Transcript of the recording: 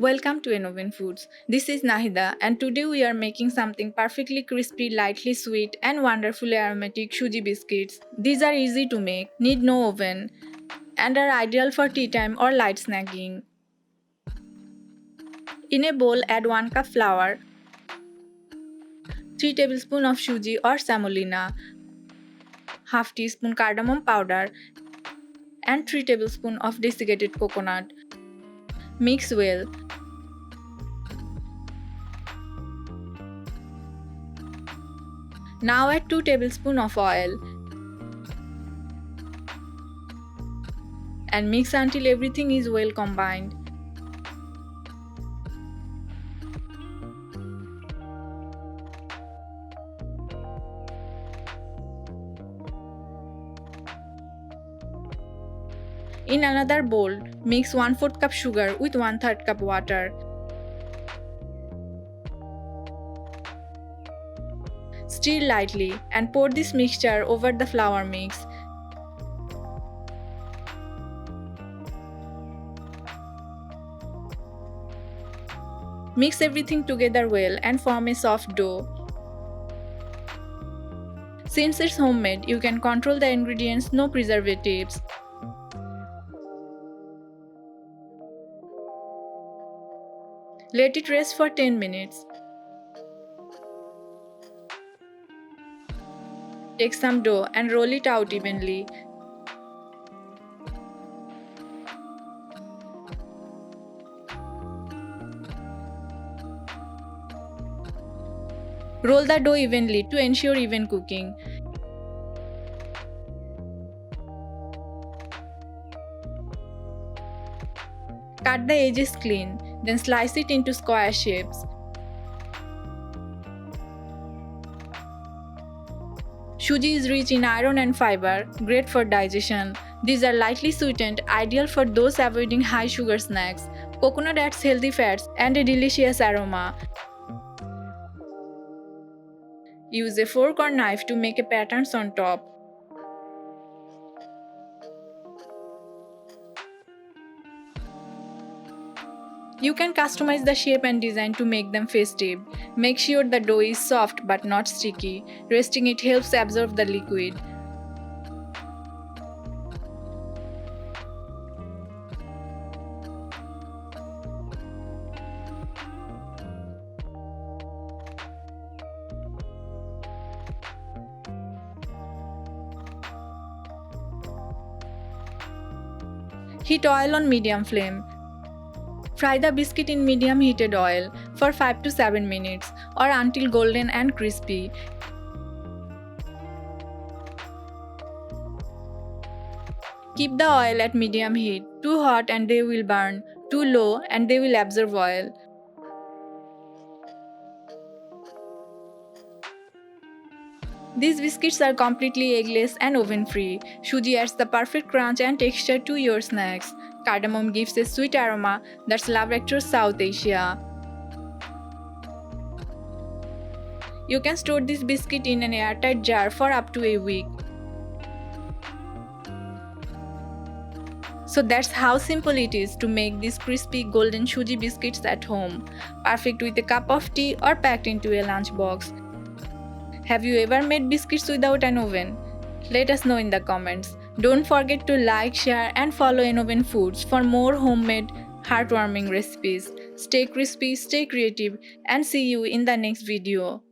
Welcome to Enoven Foods. This is Nahida and today we are making something perfectly crispy, lightly sweet and wonderfully aromatic Suji biscuits. These are easy to make, need no oven and are ideal for tea time or light snacking. In a bowl add 1 cup flour, 3 tablespoons of suji or semolina, half teaspoon cardamom powder and 3 tablespoons of desiccated coconut. Mix well. Now add 2 tablespoons of oil and mix until everything is well combined. In another bowl, mix 1/4 cup sugar with 1/3 cup water. Stir lightly and pour this mixture over the flour mix. Mix everything together well and form a soft dough. Since it's homemade, you can control the ingredients, no preservatives. Let it rest for 10 minutes. Take some dough and roll it out evenly. Roll the dough evenly to ensure even cooking. Cut the edges clean, then slice it into square shapes. Suji is rich in iron and fiber, great for digestion. These are lightly sweetened, ideal for those avoiding high sugar snacks. Coconut adds healthy fats and a delicious aroma. Use a fork or knife to make a patterns on top. You can customize the shape and design to make them festive. Make sure the dough is soft but not sticky. Resting it helps absorb the liquid. Heat oil on medium flame. Fry the biscuit in medium heated oil for 5 to 7 minutes or until golden and crispy. Keep the oil at medium heat. Too hot and they will burn. Too low and they will absorb oil. These biscuits are completely eggless and oven-free. Suji adds the perfect crunch and texture to your snacks. Cardamom gives a sweet aroma that's loved across South Asia. You can store this biscuit in an airtight jar for up to a week. So that's how simple it is to make these crispy golden Suji biscuits at home. Perfect with a cup of tea or packed into a lunchbox. Have you ever made biscuits without an oven? Let us know in the comments. Don't forget to like, share and follow Enoven Foods for more homemade, heartwarming recipes. Stay crispy, stay creative and see you in the next video.